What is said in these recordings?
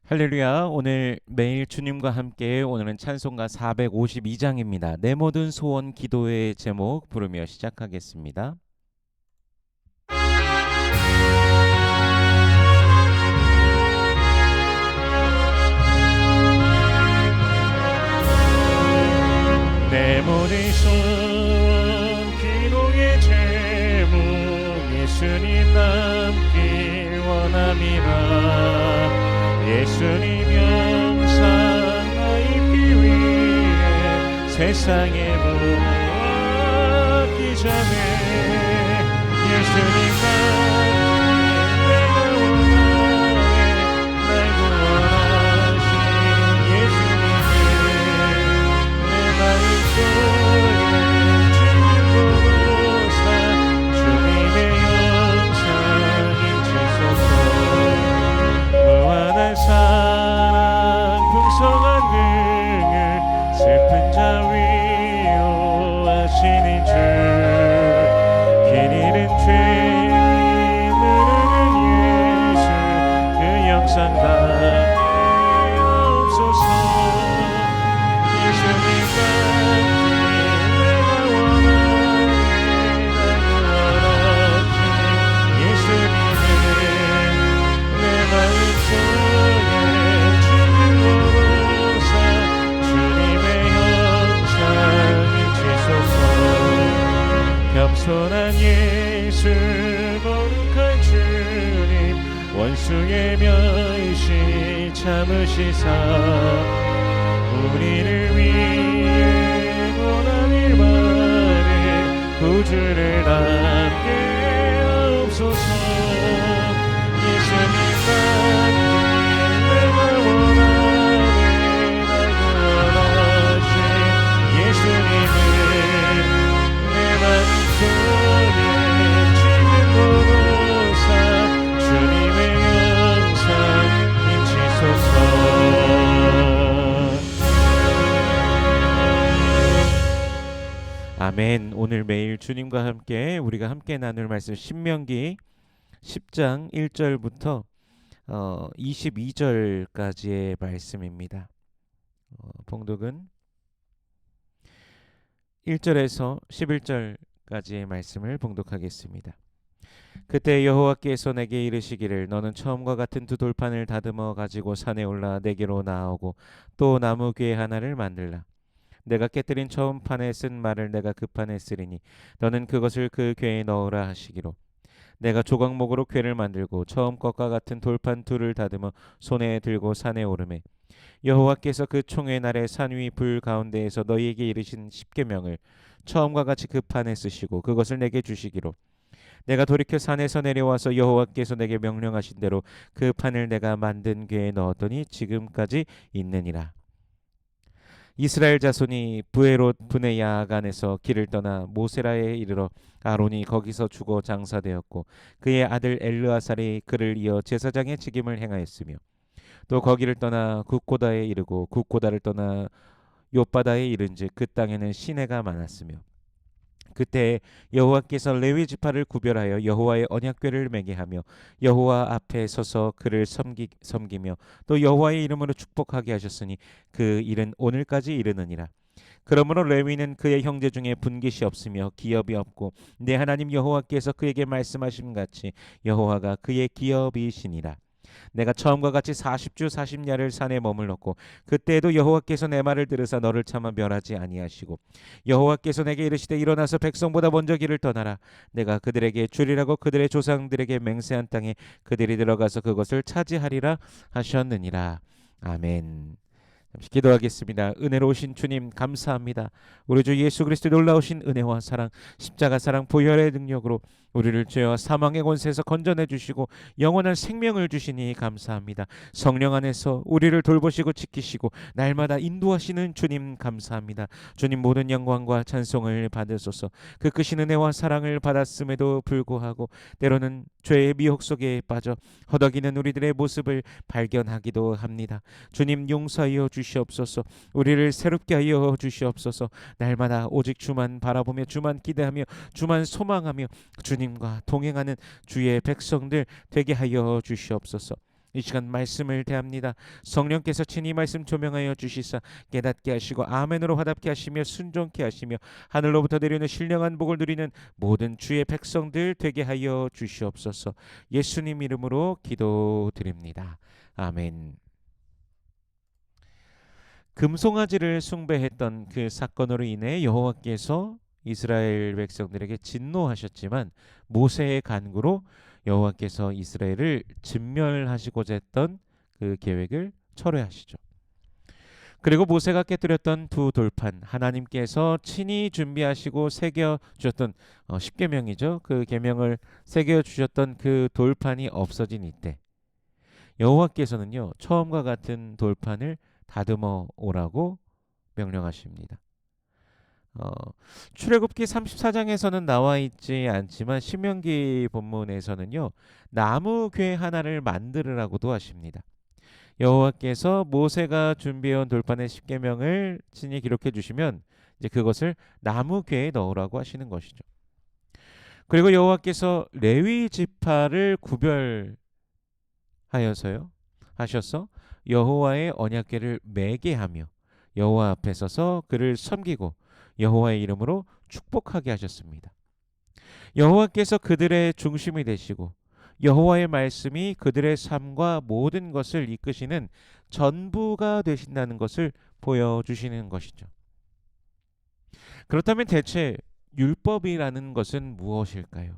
할렐루야. 오늘 매일 주님과 함께 오늘은 찬송가 452장입니다. 내 모든 소원 기도의 제목 부르며 시작하겠습니다. 내 모든 소원 기도의 제목 예수님 남길 원함이라. 예수님 영상 나입기 위해 세상에 무엇기 전에 예수님 남길 내가 원하네. 날 구원하신 예수님을 내 마음속에 주님 보고사 주님의 영상 인치소서. 무한한 사랑 풍성한 긍휼 슬픈 자 위로하시는 주. 길 잃은 죄인 누르는 예수 그 영상 담게 없소서. 예수님 같길 내가 원하네. 날 구원하신 예수님을 내 마음속에 주님 보고사 주님의 영상 인치소서. 겸손한 예수 거룩한 주님 원수의 멸시 참으시사 우리를 위해 고난을 받으 구주를 남게 없소서. 예수님 같길 내가 원하네. 날 구원하신 예수님을 내 마음속에 주님 보고사 주님의 영상 인치소서. 아멘. 오늘 매일 주님과 함께 우리가 함께 나눌 말씀 신명기 10장 1절부터 22절까지의 말씀입니다. 봉독은 1절에서 11절까지의 말씀을 봉독하겠습니다. 그때 여호와께서 내게 이르시기를 너는 처음과 같은 두 돌판을 다듬어 가지고 산에 올라 내게로 나아오고 또 나무 궤 하나를 만들라. 내가 깨뜨린 처음 판에 쓴 말을 내가 그 판에 쓰리니 너는 그것을 그 궤에 넣으라 하시기로. 내가 조각목으로 궤를 만들고 처음 것과 같은 돌판 둘을 다듬어 손에 들고 산에 오르매 여호와께서 그 총회 날에 산 위 불 가운데에서 너희에게 이르신 십계명을 처음과 같이 그 판에 쓰시고 그것을 내게 주시기로. 내가 돌이켜 산에서 내려와서 여호와께서 내게 명령하신 대로 그 판을 내가 만든 궤에 넣었더니 지금까지 있느니라. 이스라엘 자손이 브에롯 분의 야간에서 길을 떠나 모세라에 이르러 아론이 거기서 죽어 장사되었고 그의 아들 엘르아살이 그를 이어 제사장의 직임을 행하였으며 또 거기를 떠나 굿고다에 이르고 굿고다를 떠나 욥바다에 이른즉 그 땅에는 시내가 많았으며 그때 여호와께서 레위 지파를 구별하여 여호와의 언약궤를 매게 하며 여호와 앞에 서서 그를 섬기며 또 여호와의 이름으로 축복하게 하셨으니 그 일은 오늘까지 이르느니라. 그러므로 레위는 그의 형제 중에 분깃이 없으며 기업이 없고 내 하나님 여호와께서 그에게 말씀하신 같이 여호와가 그의 기업이시니라. 내가 처음과 같이 40주 40야를 산에 머물렀고 그때에도 여호와께서 내 말을 들으사 너를 차마 멸하지 아니하시고 여호와께서 내게 이르시되 일어나서 백성보다 먼저 길을 떠나라. 내가 그들에게 주리라고 그들의 조상들에게 맹세한 땅에 그들이 들어가서 그것을 차지하리라 하셨느니라. 아멘. 잠시 기도하겠습니다. 은혜로우신 주님 감사합니다. 우리 주 예수 그리스도의 놀라우신 은혜와 사랑, 십자가 사랑 보혈의 능력으로 우리를 죄와 사망의 권세에서 건져내 주시고 영원한 생명을 주시니 감사합니다. 성령 안에서 우리를 돌보시고 지키시고 날마다 인도하시는 주님 감사합니다. 주님 모든 영광과 찬송을 받으소서. 그 크신 은혜와 사랑을 받았음에도 불구하고 때로는 죄의 미혹 속에 빠져 허덕이는 우리들의 모습을 발견하기도 합니다. 주님 용서하여 주시옵소서. 우리를 새롭게 하여 주시옵소서. 날마다 오직 주만 바라보며 주만 기대하며 주만 소망하며 주님과 동행하는 주의 백성들 되게 하여 주시옵소서. 이 시간 말씀을 대합니다. 성령께서 친히 말씀 조명하여 주시사 깨닫게 하시고 아멘으로 화답게 하시며 순종케 하시며 하늘로부터 내려오는 신령한 복을 누리는 모든 주의 백성들 되게 하여 주시옵소서. 예수님 이름으로 기도드립니다. 아멘. 금송아지를 숭배했던 그 사건으로 인해 여호와께서 이스라엘 백성들에게 진노하셨지만 모세의 간구로 여호와께서 이스라엘을 진멸하시고자 했던 그 계획을 철회하시죠. 그리고 모세가 깨뜨렸던 두 돌판, 하나님께서 친히 준비하시고 새겨 주셨던 십계명이죠. 그 계명을 새겨 주셨던 그 돌판이 없어진 이때 여호와께서는요, 처음과 같은 돌판을 다듬어 오라고 명령하십니다. 어, 출애굽기 34장에서는 나와 있지 않지만 신명기 본문에서는요, 나무 궤 하나를 만들으라고도 하십니다. 여호와께서 모세가 준비해온 돌판의 십계명을 친히 기록해 주시면 이제 그것을 나무 궤에 넣으라고 하시는 것이죠. 그리고 여호와께서 레위 지파를 구별하여서요 하셔서 여호와의 언약궤를 매게 하며 여호와 앞에 서서 그를 섬기고 여호와의 이름으로 축복하게 하셨습니다. 여호와께서 그들의 중심이 되시고 여호와의 말씀이 그들의 삶과 모든 것을 이끄시는 전부가 되신다는 것을 보여주시는 것이죠. 그렇다면 대체 율법이라는 것은 무엇일까요?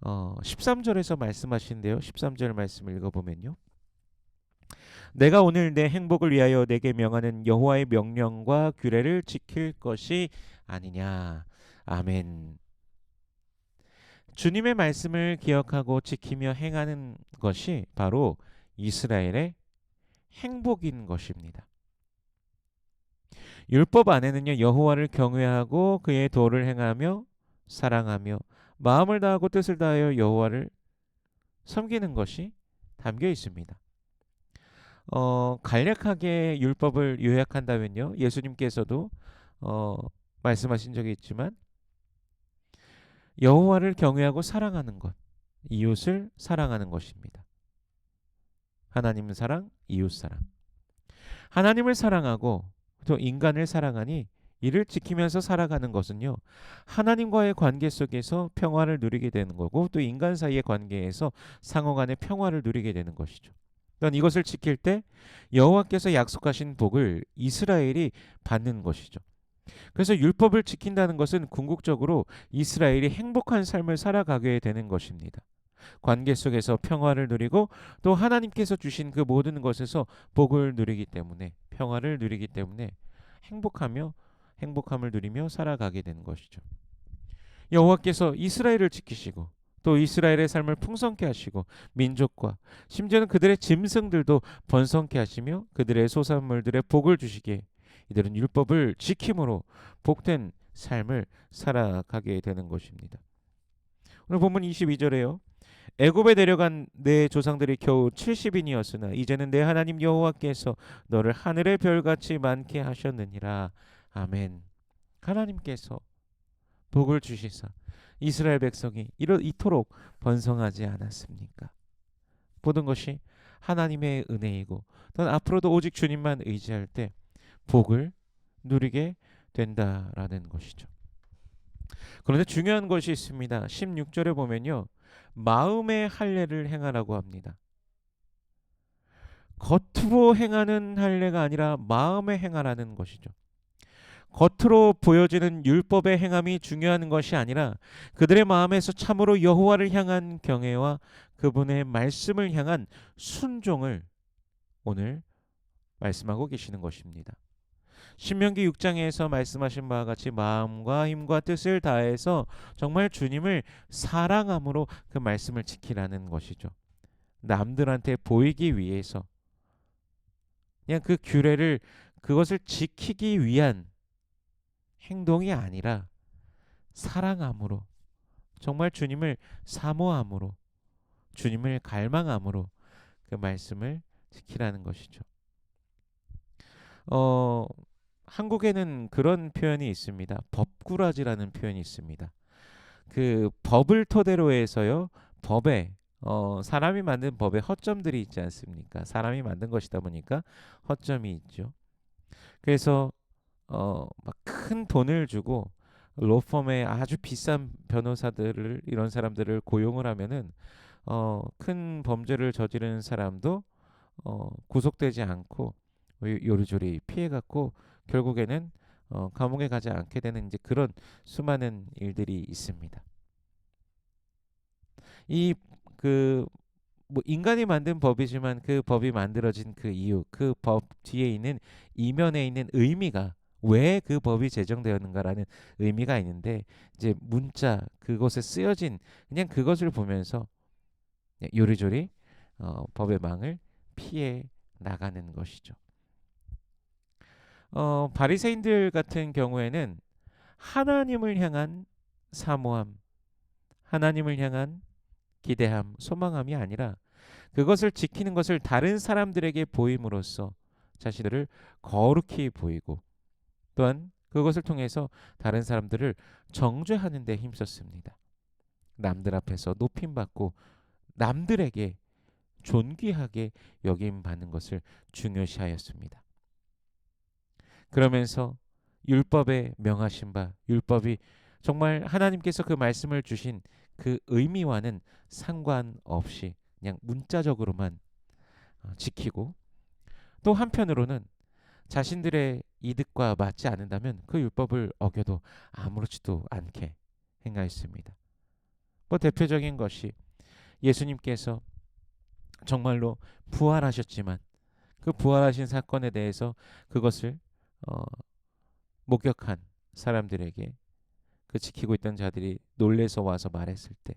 13절에서 말씀하신데요. 13절 말씀을 읽어보면요. 내가 오늘 내 행복을 위하여 내게 명하는 여호와의 명령과 규례를 지킬 것이 아니냐. 아멘. 주님의 말씀을 기억하고 지키며 행하는 것이 바로 이스라엘의 행복인 것입니다. 율법 안에는요, 여호와를 경외하고 그의 도를 행하며 사랑하며 마음을 다하고 뜻을 다하여 여호와를 섬기는 것이 담겨 있습니다. 간략하게 율법을 요약한다면요, 예수님께서도 말씀하신 적이 있지만 여호와를 경외하고 사랑하는 것, 이웃을 사랑하는 것입니다. 하나님 사랑, 이웃 사랑. 하나님을 사랑하고 또 인간을 사랑하니 이를 지키면서 살아가는 것은요, 하나님과의 관계 속에서 평화를 누리게 되는 거고 또 인간 사이의 관계에서 상호 간의 평화를 누리게 되는 것이죠. 그러니까 이것을 지킬 때 여호와께서 약속하신 복을 이스라엘이 받는 것이죠. 그래서 율법을 지킨다는 것은 궁극적으로 이스라엘이 행복한 삶을 살아가게 되는 것입니다. 관계 속에서 평화를 누리고 또 하나님께서 주신 그 모든 것에서 복을 누리기 때문에, 평화를 누리기 때문에 행복하며 행복함을 누리며 살아가게 되는 것이죠. 여호와께서 이스라엘을 지키시고 또 이스라엘의 삶을 풍성케 하시고 민족과 심지어는 그들의 짐승들도 번성케 하시며 그들의 소산물들의 복을 주시기에 이들은 율법을 지킴으로 복된 삶을 살아가게 되는 것입니다. 오늘 본문 22절에요. 애굽에 내려간 내 조상들이 겨우 70인이었으나 이제는 내 하나님 여호와께서 너를 하늘의 별같이 많게 하셨느니라. 아멘. 하나님께서 복을 주시사 이스라엘 백성이 이토록 번성하지 않았습니까? 모든 것이 하나님의 은혜이고 또 앞으로도 오직 주님만 의지할 때 복을 누리게 된다라는 것이죠. 그런데 중요한 것이 있습니다. 16절에 보면요, 마음의 할례를 행하라고 합니다. 겉으로 행하는 할례가 아니라 마음에 행하라는 것이죠. 겉으로 보여지는 율법의 행함이 중요한 것이 아니라 그들의 마음에서 참으로 여호와를 향한 경외와 그분의 말씀을 향한 순종을 오늘 말씀하고 계시는 것입니다. 신명기 6장에서 말씀하신 바와 같이 마음과 힘과 뜻을 다해서 정말 주님을 사랑함으로 그 말씀을 지키라는 것이죠. 남들한테 보이기 위해서 그냥 그 규례를, 그것을 지키기 위한 행동이 아니라 사랑함으로, 정말 주님을 사모함으로, 주님을 갈망함으로 그 말씀을 지키라는 것이죠. 한국에는 그런 표현이 있습니다. 법꾸라지라는 표현이 있습니다. 그 법을 토대로 해서요, 법에 사람이 만든 법에 허점들이 있지 않습니까? 사람이 만든 것이다 보니까 허점이 있죠. 그래서 막 큰 돈을 주고 로펌에 아주 비싼 변호사들을 이런 사람들을 고용을 하면은 큰 범죄를 저지른 사람도 구속되지 않고 요리조리 피해갔고 결국에는 감옥에 가지 않게 되는 이제 그런 수많은 일들이 있습니다. 이 그 뭐 인간이 만든 법이지만 그 법이 만들어진 그 이유, 그 법 뒤에 있는 이면에 있는 의미가 왜 그 법이 제정되었는가라는 의미가 있는데 이제 문자 그것에 쓰여진 그냥 그것을 보면서 요리조리 법의 망을 피해 나가는 것이죠. 바리새인들 같은 경우에는 하나님을 향한 사모함, 하나님을 향한 기대함, 소망함이 아니라 그것을 지키는 것을 다른 사람들에게 보임으로써 자신들을 거룩히 보이고 또한 그것을 통해서 다른 사람들을 정죄하는 데 힘썼습니다. 남들 앞에서 높임받고 남들에게 존귀하게 여김받는 것을 중요시하였습니다. 그러면서 율법에 명하신 바 율법이 정말 하나님께서 그 말씀을 주신 그 의미와는 상관없이 그냥 문자적으로만 지키고 또 한편으로는 자신들의 이득과 맞지 않는다면 그 율법을 어겨도 아무렇지도 않게 행하였습니다. 뭐 대표적인 것이 예수님께서 정말로 부활하셨지만 그 부활하신 사건에 대해서 그것을 어, 목격한 사람들에게 그 지키고 있던 자들이 놀래서 와서 말했을 때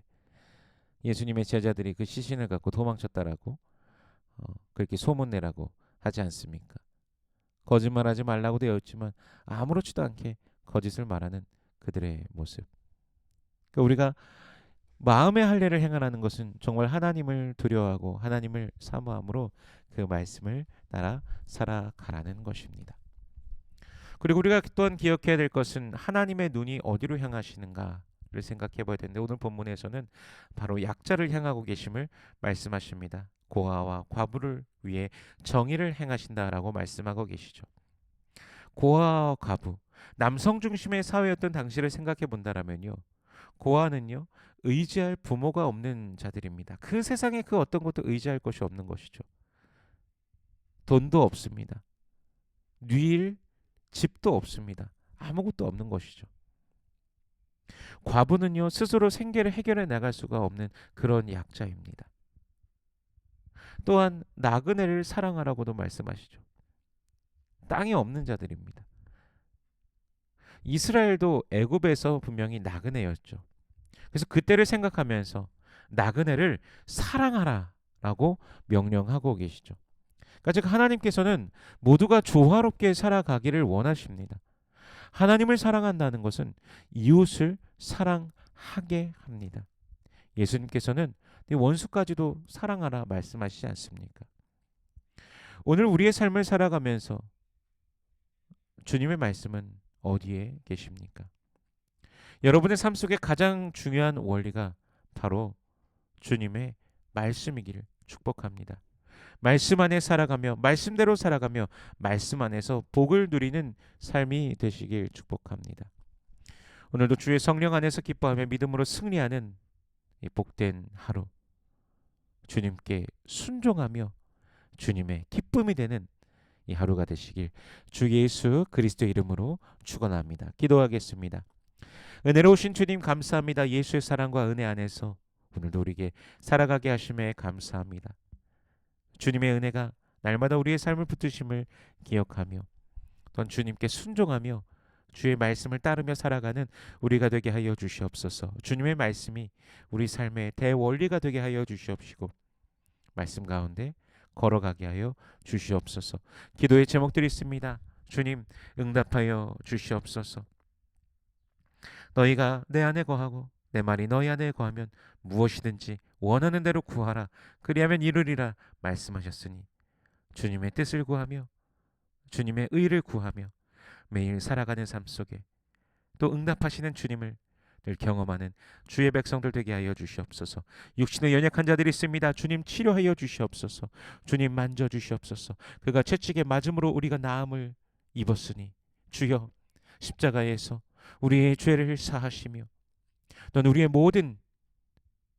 예수님의 제자들이 그 시신을 갖고 도망쳤다라고 그렇게 소문내라고 하지 않습니까? 거짓말하지 말라고 되어 있지만 아무렇지도 않게 거짓을 말하는 그들의 모습. 그러니까 우리가 마음의 할례를 행하는 것은 정말 하나님을 두려워하고 하나님을 사모함으로 그 말씀을 따라 살아가라는 것입니다. 그리고 우리가 또한 기억해야 될 것은 하나님의 눈이 어디로 향하시는가를 생각해 봐야 되는데 오늘 본문에서는 바로 약자를 향하고 계심을 말씀하십니다. 고아와 과부를 위해 정의를 행하신다라고 말씀하고 계시죠. 고아와 과부, 남성 중심의 사회였던 당시를 생각해 본다라면요. 고아는요, 의지할 부모가 없는 자들입니다. 그 세상에 그 어떤 것도 의지할 것이 없는 것이죠. 돈도 없습니다. 누일 집도 없습니다. 아무것도 없는 것이죠. 과부는요, 스스로 생계를 해결해 나갈 수가 없는 그런 약자입니다. 또한 나그네를 사랑하라고도 말씀하시죠. 땅이 없는 자들입니다. 이스라엘도 애굽에서 분명히 나그네였죠. 그래서 그때를 생각하면서 나그네를 사랑하라라고 명령하고 계시죠. 그러니까 즉 하나님께서는 모두가 조화롭게 살아가기를 원하십니다. 하나님을 사랑한다는 것은 이웃을 사랑하게 합니다. 예수님께서는 원수까지도 사랑하라 말씀하시지 않습니까? 오늘 우리의 삶을 살아가면서 주님의 말씀은 어디에 계십니까? 여러분의 삶 속에 가장 중요한 원리가 바로 주님의 말씀이기를 축복합니다. 말씀 안에 살아가며 말씀대로 살아가며 말씀 안에서 복을 누리는 삶이 되시길 축복합니다. 오늘도 주의 성령 안에서 기뻐하며 믿음으로 승리하는 이 복된 하루 주님께 순종하며 주님의 기쁨이 되는 이 하루가 되시길 주 예수 그리스도 이름으로 축원합니다. 기도하겠습니다. 은혜로우신 주님 감사합니다. 예수의 사랑과 은혜 안에서 오늘도 우리에게 살아가게 하심에 감사합니다. 주님의 은혜가 날마다 우리의 삶을 붙드심을 기억하며 또한 주님께 순종하며 주의 말씀을 따르며 살아가는 우리가 되게 하여 주시옵소서. 주님의 말씀이 우리 삶의 대원리가 되게 하여 주시옵시고 말씀 가운데 걸어가게 하여 주시옵소서. 기도의 제목들이 있습니다. 주님 응답하여 주시옵소서. 너희가 내 안에 거하고 내 말이 너희 안에 거하면 무엇이든지 원하는 대로 구하라. 그리하면 이루리라 말씀하셨으니 주님의 뜻을 구하며 주님의 의를 구하며 매일 살아가는 삶 속에 또 응답하시는 주님을 경험하는 주의 백성들 되게 하여 주시옵소서. 육신의 연약한 자들이 있습니다. 주님 치료하여 주시옵소서. 주님 만져 주시옵소서. 그가 채찍에 맞음으로 우리가 나음을 입었으니 주여 십자가에서 우리의 죄를 사하시며 넌 우리의 모든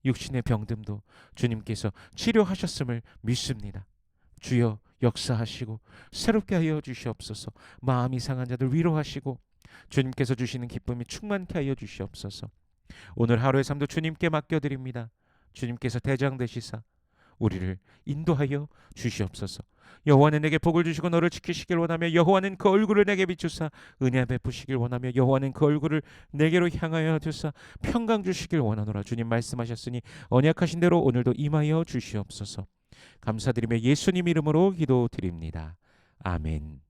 육신의 병듦도 주님께서 치료하셨음을 믿습니다. 주여 역사하시고 새롭게 하여 주시옵소서. 마음이 상한 자들 위로하시고 주님께서 주시는 기쁨이 충만케 하여 주시옵소서. 오늘 하루의 삶도 주님께 맡겨드립니다. 주님께서 대장 되시사 우리를 인도하여 주시옵소서. 여호와는 내게 복을 주시고 너를 지키시길 원하며 여호와는 그 얼굴을 내게 비추사 은혜 베푸시길 원하며 여호와는 그 얼굴을 내게로 향하여 두사 평강 주시길 원하노라. 주님 말씀하셨으니 언약하신 대로 오늘도 임하여 주시옵소서. 감사드리며 예수님 이름으로 기도드립니다. 아멘.